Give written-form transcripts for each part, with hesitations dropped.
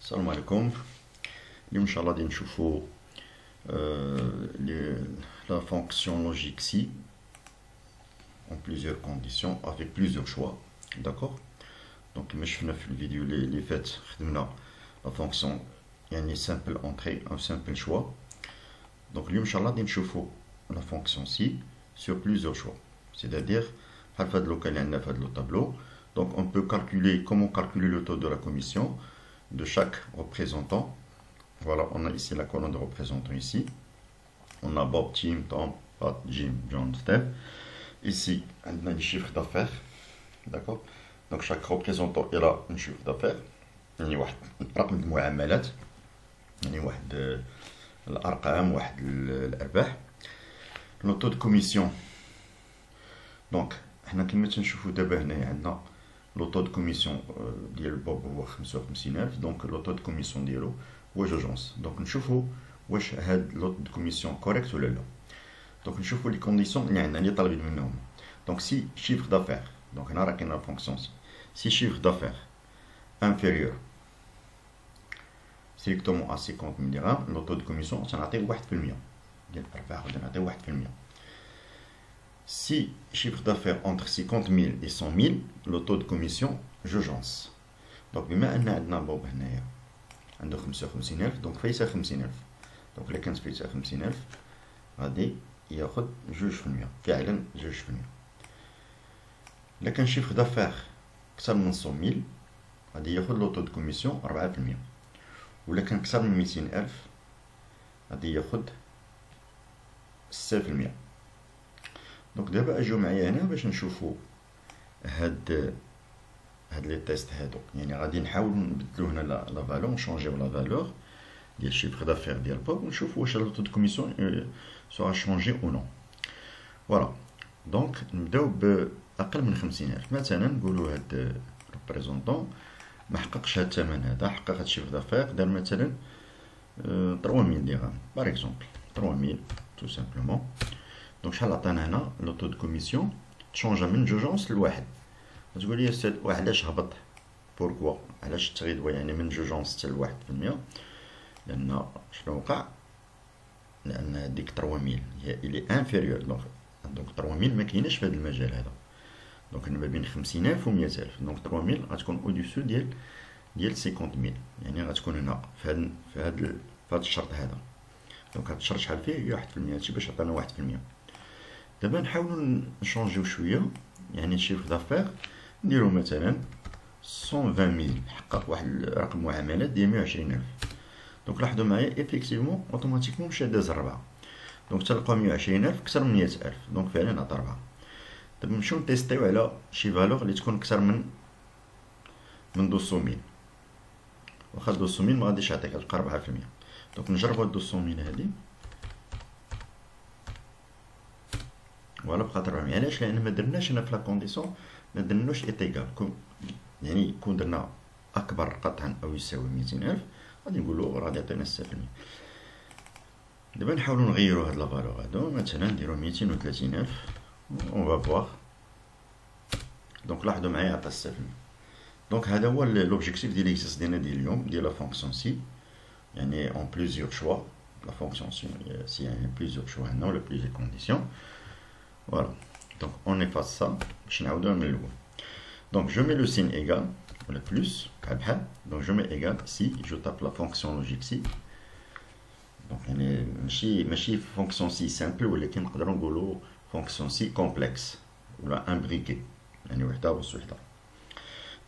السلام عليكم. اليوم ان شاء الله غادي نشوفوا la fonction logique si en plusieurs conditions avec plusieurs choix. D'accord. Donc كما شفنا في الفيديو اللي فات خدمنا la fonction يعني simple entrée un simple choix. Donc اليوم ان شاء الله غادي نشوفوا la fonction si sur plusieurs choix, c'est-à-dire بحال فهاد لوكا اللي عندنا في هاد لو طابلو. Donc on peut calculer comment calculer le taux de la commission de chaque représentant. Voilà, on a ici la colonne de représentants ici. On a Bob, Tim, Tom, Pat, Jim, John, Steph. Ici, on a les chiffres d'affaires. D'accord. Donc chaque représentant il a un chiffre d'affaires. يعني واحد رقم المعاملات، يعني واحد الأرقام، واحد الأرباح. Le taux de commission. Donc حنا كما تنشوفوا دابا هنايا عندنا لو طو دو كوميسيون ديال بوب هو 55000. دونك لو طو دو كوميسيون ديالو هو جوجونس. دونك نشوفوا واش هاد لو طو دو كوميسيون كوريكت ولا لا. دونك نشوفوا لي كونديسيون اللي عندنا اللي طالبين منهم. دونك سي شيفر دافير، دونك هنا راه كاينه لا فونكسيون سي شيفر دافير انفيريور ستريكتومون ا 50000 درهم، لو طو دو كوميسيون تنعطيه 1% ديال الارباح، غادي نعطيه 1%. Si chiffre d'affaires entre 50 000 et 100 000, le taux de commission, j'agence. Donc, بما أن عندنا بوب هنايا عنده 55000، donc فايسة 50000. donc إلا كانت فايسة 50000 غادي ياخد 2%، فعلا 2%. إلا كان chiffre d'affaires كثر من 100000 غادي ياخد لو taux de commission 4%. وإلا كان كثر من 200000 غادي ياخد 6%. دونك دابا اجيو معايا هنا باش نشوفوا هاد لي تيست هادو. يعني غادي نحاولوا نبدلو هنا لا فالور، نشونجيو لا فالور ديال شيفر دافير ديال بوب ونشوفوا واش لو طو دو كوميسيون سورا شونجي او نو. فوالا. دونك نبداو باقل من 50000. مثلا نقولوا هاد ريبريزونطون ما حققش هاد الثمن هذا، حقق هاد الشيفر دافير دار مثلا 3000 درهم باغ اكزومبل، 3000 تو سامبلومون. دونك شحال عطانا هنا لو طو دو كوميسيون تشونجا من جوجونس لواحد. تقول لي استاذ علاش هبط؟ بوركوا علاش التغيض يعني من جوجونس حتى لواحد في المية؟ لان شنو وقع؟ لان ديك 3000 هي الي انفيريور. دونك 3000 ما كايناش في هذا المجال هذا. دونك ما بين 50000 و 100000. دونك 3000 غتكون اوديسو ديال 50000، يعني غتكون هنا في هذا الشرط هذا. دونك هذا الشرط شحال فيه؟ 1%. هادشي باش عطانا 1%. دابا نحاولوا نشونجيو شويه، يعني الشيفر دافير نديرو مثلا 120000، حقق واحد رقم معاملات ديال 120000. دونك لاحظوا معايا ايفيكتيفمون اوتوماتيكمون مشى داز 4. دونك تلقاو 120000 كثر من 100000، دونك فعلا عطا 4. دابا نمشيو نتيستيو على شي فالور اللي تكون كثر من 200000. واخا 200000 ما غاديش يعطيك، غتلقى 4%. دونك نجربو هاد 200000 هادي. فوالا بقات 400. علاش؟ لان ما درناش هنا في لا كونديسيون ما درناش ايتيغال، يعني كون درنا اكبر قطعا او يساوي 200000 غادي نقولوا غادي يعطينا 6%. دابا نحاولوا نغيروا هاد لا فالور هادو، مثلا نديرو 230000 اون فوا. دونك لاحظوا معايا عطا 6%. دونك هذا هو لوبجيكتيف ديال ليكزيرسيس ديالنا ديال اليوم ديال لا فونكسيون سي، يعني اون بليزيور شوا. لا فونكسيون سي يعني بليزيور شوا هنا ولا بليزيور كونديسيون. Voilà, donc on efface ça. Donc je mets le signe égal, le plus, donc je mets égal si, je tape la fonction logique si. Donc ماشي fonction si simple ولكن نقدروا نقولوا fonction si complexe ولا imbriquée، يعني وحده وسط وحده.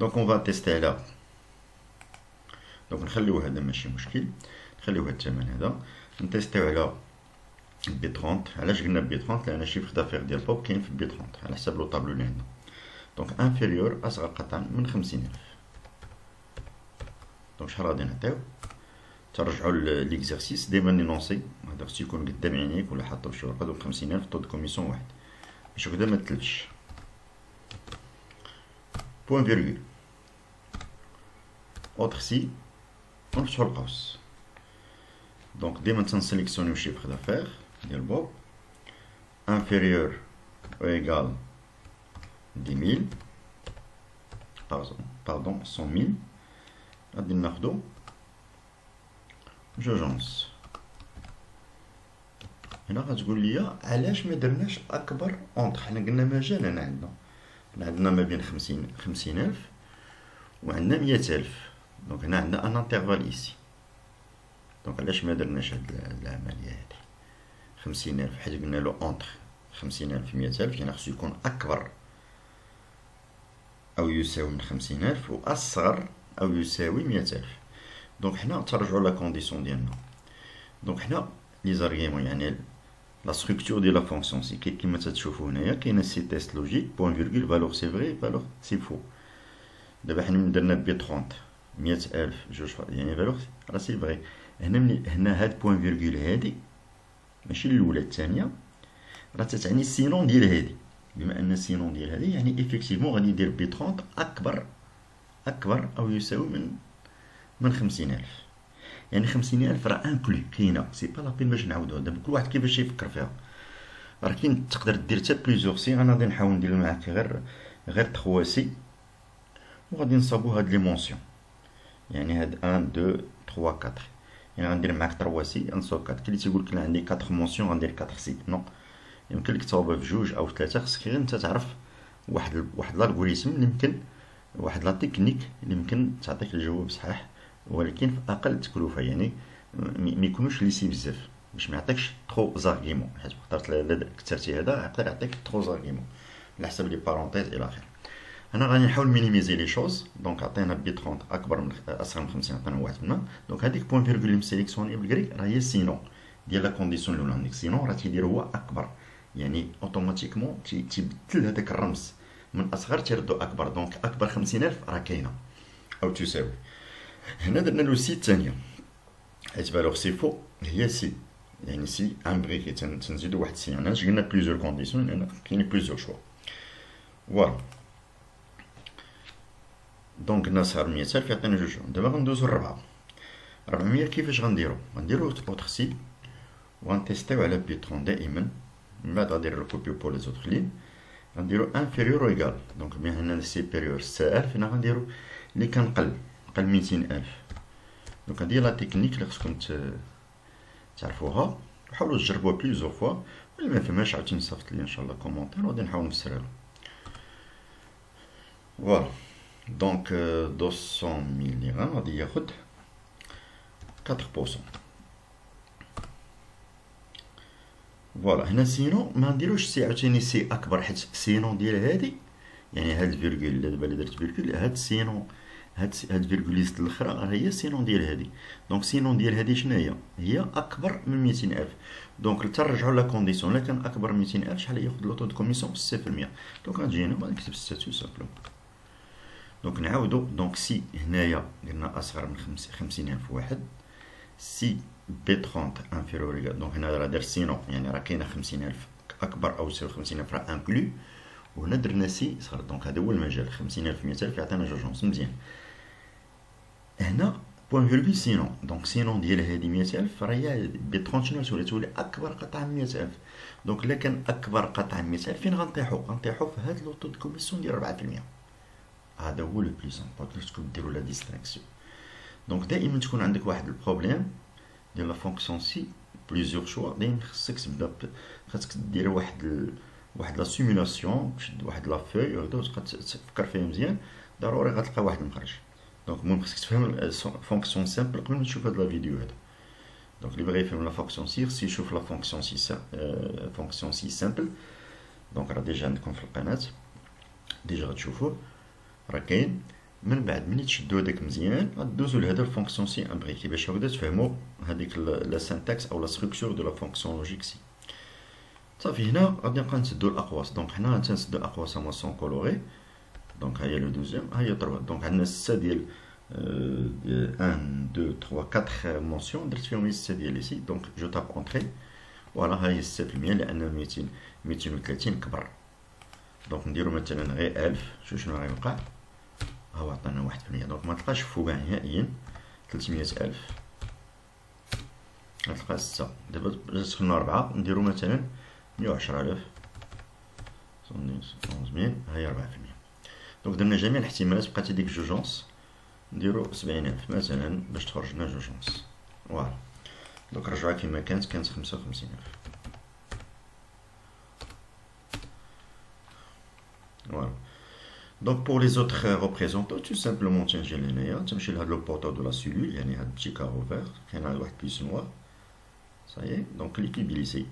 donc on va tester على، donc نخليو هذا ماشي مشكل، نخليو هذا الثمن هذا، نتيستيو على بي 30. علاش قلنا بي 30؟ لان الشيفر دافير ديال بوب كاين في بي 30 على حسب لو طابلو اللي عندنا. دونك انفيريور اصغر قطعا من 50000. دونك شحال غادي نعطيو؟ ترجعوا ليكزارسيس ديما نونسي، هذا خصو يكون قدام عينيك ولا حاطو في شي ورقه. دونك 50000 طو دو كوميسيون واحد باش هكذا ما تلفش. بوان فيرغول اوتر سي ونفتحو القوس. دونك ديما تنسيليكسيونيو شيفر دافير ديال بوب inférieur ou égal 10 000 pardon 100 000 غادي ناخدو جوجونس. هنا غتقول لي علاش ما درناش اكبر اونطخ. حنا قلنا مجال هنا عندنا ما بين 50,000 وعندنا 100,000. دونك هنا عندنا ان انترفال ايسي. دونك علاش ما درناش هاد العمليه هادي 50,000 حيت قلنا له اونطخ 50,000 100,000 يعني خصو يكون اكبر او يساوي من 50,000 واصغر او يساوي 100,000. دونك حنا ترجعوا لا كونديسيون ديالنا. دونك حنا لي زارغيمون يعني لا ستركتور ديال لا فونكسيون سي كيما تتشوفوا هنايا كاين سي تيست لوجيك بوين فيرغول فالور سي فري فالور سي فو. دابا حنا من درنا بي 30 100,000 جوج يعني فالور راه سي فري. هنا هاد بوين فيرغول هادي ماشي الاولى الثانيه راه تتعني السينون ديال هادي. بما ان السينون ديال هادي يعني ايفيكتيفمون غادي يدير بي 30 اكبر او يساوي من 50,000. يعني 50,000 راه انكلو كاينه سي با لابين باش نعاودوها. دابا كل واحد كيفاش يفكر فيها. راه كاين تقدر دير حتى بليزيور سي. انا غادي نحاول ندير معاك غير 3 سي وغادي نصاوبو هاد لي مونسيون. يعني هاد 1 2 3 4 يعني غندير معاك 3 سي نصاوب 4. كاين اللي تيقول لك عندي 4 مونسيون غندير 4 سي. نو يمكن لك تصاوبها في 2 أو 3. خصك غير انت تعرف واحد الالغوريثم اللي يمكن واحد لا تكنيك اللي يمكن تعطيك الجواب صحيح ولكن في اقل تكلفه. يعني ما يكونوش ليسي بزاف باش ما يعطيكش ترو زارغيمون. حيت اخترت كثرتي هذا يقدر يعطيك ترو زارغيمون على حسب لي بارونتيز الى اخره. انا غادي نحاول مينيميزي لي شوز. دونك عطينا بي 30 اكبر من اصغر من 50 عطينا واحد منا. دونك هذيك بوين فيرغول اللي مسيليكسيوني بالكريك راه هي سينون ديال لا كونديسيون الاولى. عندك سينون راه تيدير هو اكبر يعني اوتوماتيكمون تيبدل هذاك الرمز من اصغر تيردو اكبر. دونك اكبر 50,000 راه كاينه او تساوي. هنا درنا له سي الثانيه حيت فالور سي فو هي سي يعني سي امبريكي تنزيدو واحد سي. انا قلنا بليزيور كونديسيون لان كاين بليزيور شوا. فوالا دونك قلنا صار 100,000 يعطينا جوج. دابا غندوزو ل 400. كيفاش غنديرو اوتر سي وغنتيستيو على بي 30 دائما. من بعد غندير لو كوبي بور لي زوتر لين غنديرو انفيريور ايكال. دونك بما اننا سيبيريور 6000 هنا غنديرو اللي كنقل 200,000. دونك هادي لا تكنيك اللي خصكم تعرفوها وحاولوا تجربوها بليزيور فوا. واللي ما فهمهاش عاوتاني صيفط لي ان شاء الله كومونتير وغادي نحاول نفسرها له. فوالا دونك 200 ملي غرام غادي ياخد 4%. فوالا هنا سينو ما نديروش سي عاوتاني سي اكبر حيت سينو ديال هادي يعني هاد الفيرغول دابا اللي درت فيرغول هاد سينو هاد فيرغوليست الاخرى راه هي سينون ديال هادي. دونك سينون ديال هادي شناهي هي اكبر من 200,000. دونك ترجعوا لا كونديسيون الا كان اكبر من 200,000 شحال ياخذ لوطو دو كوميسيون 6%. دونك غنجي هنا غنكتب ستاتيو سامبلوم. دونك نعاودو. دونك سي هنايا قلنا اصغر من 50,000 واحد. سي بي 30 انفيرور. دونك هنا راه دار سينون يعني راه كاينه 50,000 اكبر او يساوي 50,000 راه انكلو. وهنا درنا سي صغر. دونك هذا هو المجال 50,000 100,000 يعطينا جوجونس مزيان. هنا بوين فيرغول سينون. دونك سينون ديال هادي 100,000 راه هي بي 30 شنو تولي اكبر قطعه من 100,000. دونك الا كان اكبر قطعه من 100,000 فين غنطيحو في هاد لوطو دو كوميسيون ديال 4%. هذا هو لو بليس امبورطون خصكم ديروا لا ديستريكسيون. دونك دائما تكون عندك واحد البروبليم ديال لا فونكسيون سي بليزيور شوا. دائما خصك تبدا خصك دير واحد لا سيمولاسيون تشد واحد لا فوي وتبقى تفكر فيها مزيان ضروري غتلقى واحد المخرج. دونك المهم خصك تفهم فونكسيون سامبل قبل ما تشوف هاد لا فيديو هذا. دونك اللي بغى يفهم لا فونكسيون سي خصو يشوف لا فونكسيون سي سامبل. دونك راه ديجا عندكم في القناه ديجا غتشوفوه راه كاين. من بعد ملي تشدو هذاك مزيان غدوزو لهذا الفونكسيون سي امبريكي باش هكذا تفهموا هذيك لا سانتاكس او لا ستركتور دو لا فونكسيون لوجيك سي. صافي هنا غادي نبقى نسدو الاقواس. دونك حنا تنسدو الاقواس هما سون كولوري. دونك ها هي لو دوزيام ها هي 3. دونك عندنا 6 ديال 1 2 3 4 مونسيون درت فيهم 6 ديال لي سي. دونك جو تاب اونتري فوالا ها هي 6% لان 230 كبر. دونك نديرو مثلا غير 1000. شنو غيوقع ها هو عطانا 1%. دونك ما تلقاش فوقها نهائيا 300,000 غتلقى 6. دابا دخلنا 4 نديرو مثلا 110,000 11000 ها هي 4%. دونك درنا جميع الاحتمالات بقات هذيك جوجونس نديرو 70,000 مثلا باش تخرج لنا جوجونس. فوالا دونك رجعها كيما كانت 55,000. Voilà. Donc pour les autres représentants, tout simplement تنجي لهنايا تمشي لهاد لو بورتور دو لا سيلول، يعني هاد بتي كارو فيغ كاين هاد واحد بليس نوار. صايي دونك ليكيب ليسي.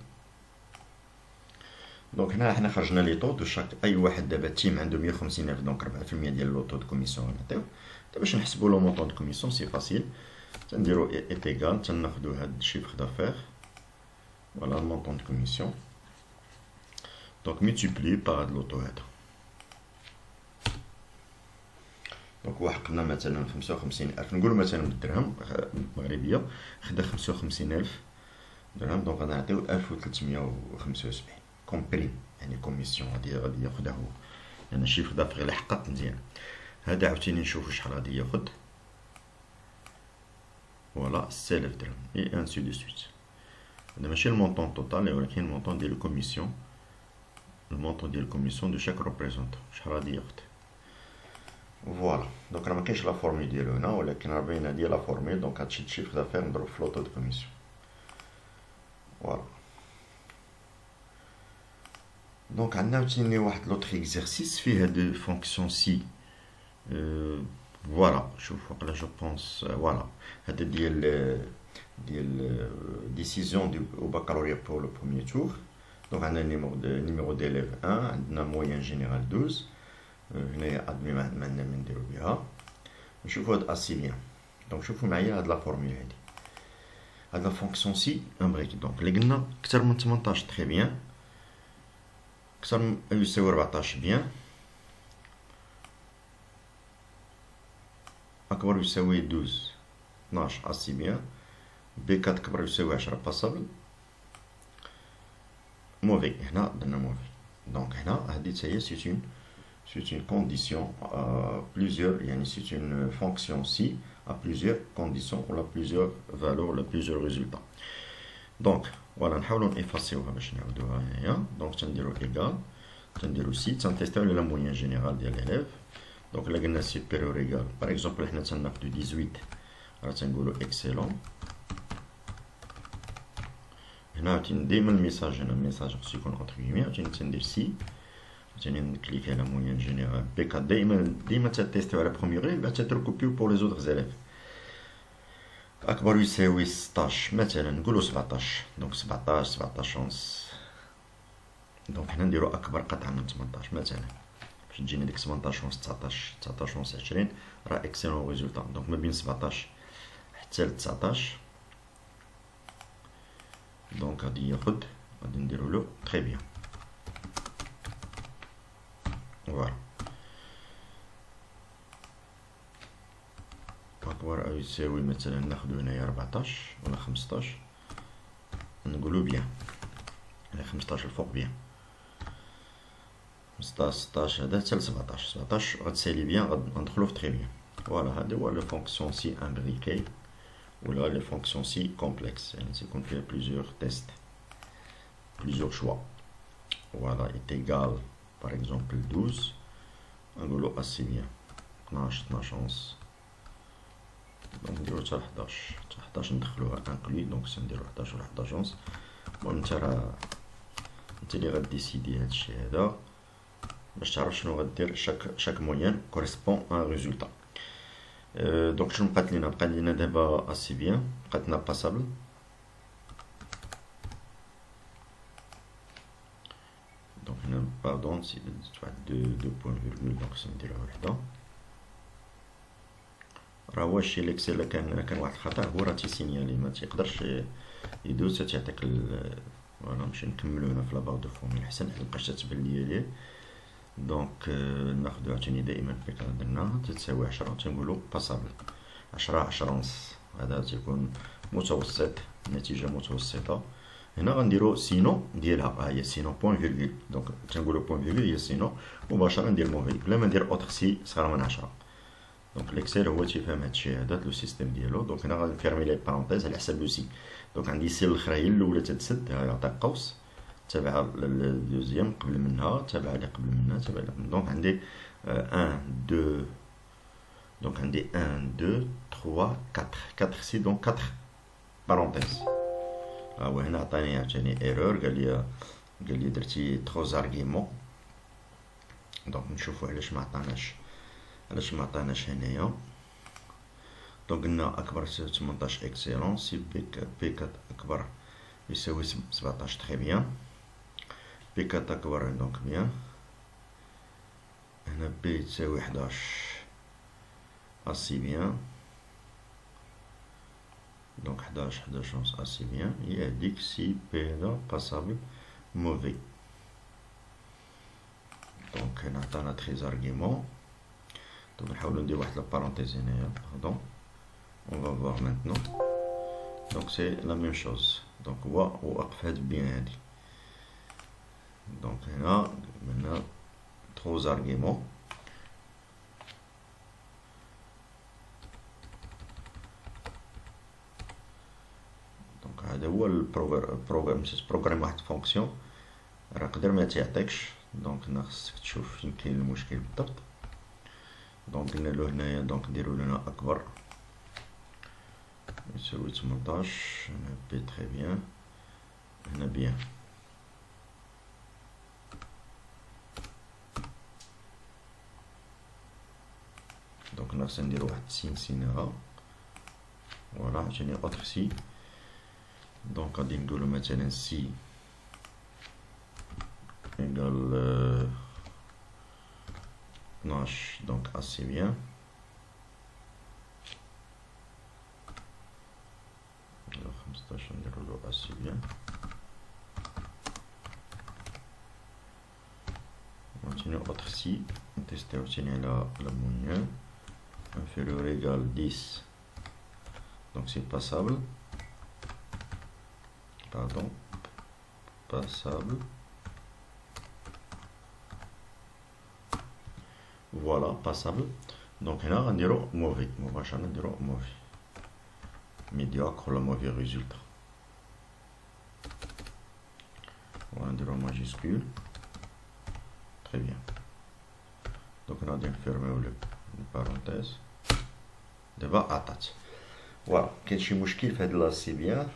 دونك هنا حنا خرجنا لي طو دو شاك اي واحد دابا تيم عنده 150,000 دونك 4% ديال لو طو دو كوميسيون غنعطيو. دابا باش نحسبوا لو مونطون دو كوميسيون سي فاسيل، تنديرو ايت ايغال تناخدو هاد الشيفر دافير فوالا المونطون دو كوميسيون دونك ملتيبلي باغ هاد لوطو هذا. دونك واحد قلنا مثلا 55,000 نقولو مثلا بالدرهم مغربيه خدا 55,000 درهم، دونك غنعطيو 1375 كوم بريم يعني كوميسيون غادي ياخدها هو، لان الشيفر دافير الا حققت مزيان. هذا عاوتاني نشوفو شحال غادي ياخد فوالا 6,000 درهم اي انسي دو سويت. هذا ماشي المونطون توتال ولكن المونطون ديال الكوميسيون، المونطون ديال الكوميسيون دو شاك ريبريزونطون شحال غادي ياخد. فوالا دونك راه مكاينش لا فورميل ديالو هنا ولكن راه باينه ديال لا فورميل. دونك هادشي الشيفر دافير نضرب في لوطو دو كوميسيون فوالا. دونك عندنا عاوتاني واحد لوطخ اكزرسيس فيه هاد فونكسيون سي فوالا. شوف واقيلا جو بونس فوالا هذا ديال ديسيزيون او بكالوريا بور لو بروميير تور. دونك عندنا نيميرو ديليف 1، عندنا موين جينيرال 12، هنايا ادمي ما عندنا ما نديرو بها. نشوفو هاد اسي بيان. دونك شوفو معايا هاد لا فورمول هادي، هاد لا فونكسيون سي ان بريك. دونك اللي قلنا كتر من 18 تري بيان، كتر من يساوي 14 بيان، أكبر يساوي 12 اسي بيان، بي 4 كبر يساوي 10 باسابل، موفي هنا درنا موفي. دونك هنا هادي تاهي سي اون كونديسيون بليزيور، يعني سي اون فونكسيون سي ا بليزيور كونديسيون ولا بليزيور فالور ولا بليزيور ريزولتا. دونك فوالا نحاولو نيفاسيوها باش نعاودوها هنايا. دونك تنديرو ايغال تنديرو سي تنتيستيو لا موين جينيرال ديال ليليف. دونك الا قلنا سوبيريور ايغال باغ اكزومبل حنا تناخدو 18 راه تنقولو اكسيلون. هنا عاوتاني ديما الميساج هنا الميساج خصو يكون اونتر كيمي. عاوتاني تندير سي عاوتاني نكليكي على موين جينيرال بي 4. ديما تتيستيو على بروميير غير بعد تتركوبيو بور لي زوطغ زيليف. اكبر يساوي 16 مثلا نقولو 17. دونك 17 ونص. دونك حنا نديرو اكبر قطعه من 18 مثلا باش تجينا ديك 18 ونص 19 ونص 20 راه اكسيلون ريزولتا. دونك ما بين 17 حتى ل 19 دونك غادي ياخد غادي نديرو له تري بيان فوالا. أكبر أو يساوي مثلا ناخدو هنايا 14 ولا 15 نقولو بيان، على 15 الفوق بيان، 15 16 هذا حتى ل 17 غتسالي بيان غندخلو في تري بيان. فوالا هذا هو لو فونكسيون سي امبريكي ولا لي فونكسيون سي كومبلكس، يعني تيكون فيها بليزيور تيست بليزيور شوا. فوالا ايت ايغال باغ اكزومبل 12 نقولو اسي بيان 12 ونص. دونك نديرو حتى 11 ندخلوها انكلوي. دونك سنديرو 11 ولا 11 ونص. المهم انت اللي غديسيدي هادشي هذا باش تعرف شنو غدير شاك موين كوريسبون ان ريزولتا. دونك شنو بقات لينا دابا اسي بيان، بقات لنا باسابل. دونك هنا باردون سي واحد دو بوين فيرغول. دونك سنديرها وحده. راه هو الشي اللي كسر كان واحد الخطا هو راه تيسينيالي ما تيقدرش يدوز تعطيك فوالا. نمشي نكملو هنا في لاباغ دو فورميل حسن مابقاش تتبان ليا ليه. دونك ناخدو عاوتاني دائما بيك درناها تساوي 10 تنقولو باسابل 10 ونص. هذا تيكون متوسط، نتيجة متوسطة. هنا غنديرو سينو ديالها ها هي سينو بوين فيرغول. دونك تنقولو بوين فيرغول هي سينو مباشرة ندير موفي بلا ما ندير اوتر سي صغار من 10. دونك ليكسيل هو تيفهم هادشي هذا لو سيستيم ديالو. دونك هنا غنفيرمي لي بارونتيز على حساب لو سي. دونك عندي سي الاخرى هي الاولى تتسد يعطيك قوس تابعة للدوزيام قبل منها تابعة اللي قبل منها تابعة اللي قبل. دونك عندي 1 2 دونك عندي 1 2 3 4 سي. دونك 4 بارونتيز هو هنا عطاني عاوتاني ايرور، قال لي درتي ترو زارغيمون. دونك نشوفو علاش ما عطاناش هنايا. دونك قلنا اكبر 18 اكسيلون، سي بي 4 اكبر يساوي 17 تري بيان، بي 4 اكبر دونك بيان. هنا بي تساوي 11 اسي بيان، دونك 11 ونص اسي بيان، هي هاديك سي بي هذا باسابل موفي. دونك هنا عطانا تري زارغيمون. دونك نحاولو ندير واحد لابارونتيز هنايا، باردون. on va voir maintenant. Donc c'est la même chose. Donc هو وقف هاد بيان هادي. دونك هنا قلنا ترو زارغيمون. دونك هذا هو البروغرام واحد فونكسيون راه قدر ما تيعطيكش. دونك هنا خصك تشوف فين كاين المشكل بالضبط. دونك قلنا له هنايا دونك نديرو لنا اكبر يساوي 18. هنا بي تري بيان، هنا بيان. دونك هنا خصنا نديرو واحد سينيغا. فوالا عاوتاني اوتر سي. دونك غادي نقولو مثلا سي ايكال 12. دونك اسي بيان. نديرو 15 نديرولو اسي بيان. عاوتاني اوتر سي نتيستيو عاوتاني على موين inférieur ou égal 10. Donc c'est passable. Pardon. Passable. Voilà, passable. Donc là, on dira mauvais. On dira mauvais. Médiocre, le mauvais résultat. On dira majuscule. Très bien. Donc on a bien fermé une parenthèse. دابا عطات. فوالا كاين شي مشكل في هاد لاسي بيان،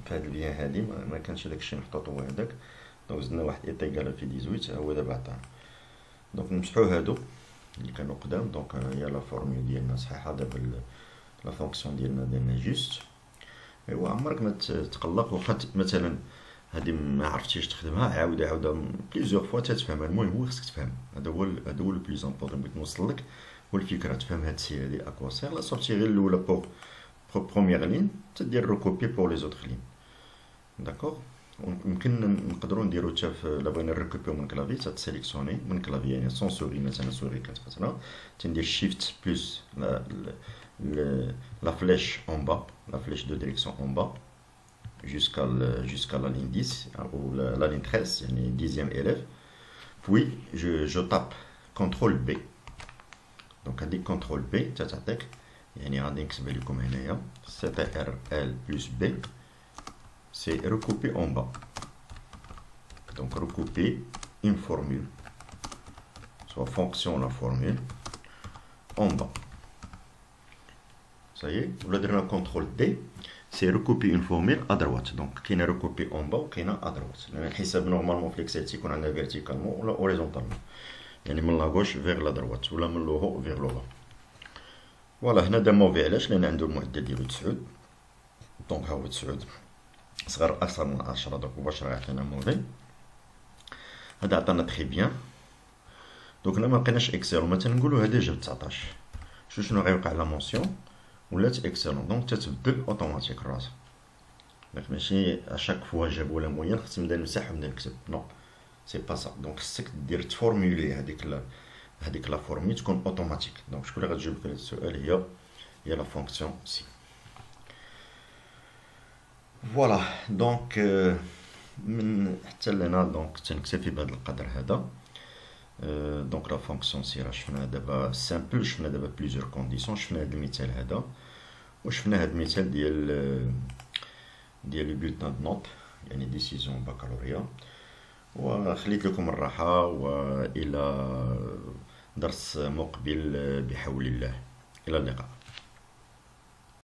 في هاد البيان هادي ما كانش داكشي محطوط هو هداك. دونك زدنا واحد ايتيغال في 18 هو دابا عطانا. دونك نمسحو هادو اللي كانوا قدام. دونك هي لا فورمول ديالنا صحيحه. دابا لا فونكسيون ديالنا جوست. ايوا عمرك ما تقلق. واخا مثلا هادي ما عرفتيش تخدمها عاودها بليزيور فوا تتفهمها. المهم هو خصك تفهم. هذا هو لو بليز امبورطون بغيت نوصل لك. والفكره تفهم هاد السي هادي اكوا سير. لا سورتي غير الاولى بوغ بروميير لين تدير ريكوبي بور لي زوتر لين. داكوغ. يمكن نقدروا نديرو حتى الا بغينا نريكوبيو من كلافي تسيليكسيوني من كلافي يعني سون سوري. مثلا سوري كانت مثلا تندير شيفت بلس لا فليش اون با، لا فليش دو ديريكسيون اون با jusqu'à la ligne 10 ou la ligne 13 يعني 10e élève. Puis je tape CTRL B. Donc هذيك CTRL B تعطيك يعني غادي نكتبها لكم هنايا CTRL plus B c'est recouper en bas. Donc recouper une formule, soit fonction la formule en bas. Ça y est, ولا درنا CTRL D c'est recouper une formule à droite. Donc كاينه recouper en bas وكاينه à droite. لأن الحساب نورمالمون في الاكسل تيكون عندنا فيرتيكالمون ولا اوريزونتالمون، يعني من لا غوش فيغ لا دروات ولا من لو هو فيغ لو با. فوالا هنا دا موفي. علاش؟ لان عنده المعدل ديالو 9. دونك ها هو 9 صغر اكثر من 10. دونك مباشره يعطينا موفي. هذا عطانا تري بيان. دونك هنا ما لقيناش اكسلون. مثلا نقولوا هذا جاب 19. شنو غيوقع لا مونسيون ولات اكسلون. دونك تتبدل اوتوماتيك راسها. دونك ماشي اشاك فوا جاب ولا موين خصني نبدا نمسح ونبدا نكتب. نو سي با سا. دونك خصك دير تفورمولي هذيك لا فورمي تكون اوتوماتيك. دونك شكون اللي غتجاوب في هذا السؤال؟ هي لا فونكسيون سي. فوالا دونك من حتى لهنا دونك تنكتفي بهذا القدر هذا. دونك لا فونكسيون سي راه شفنا دابا سامبل، شفنا دابا بليزيور كونديسيون، شفنا هذا المثال هذا وشفنا هذا المثال ديال لو بولتان دو نوت يعني ديسيزيون بكالوريا. وخليت لكم الراحة وإلى درس مقبل بحول الله. إلى اللقاء.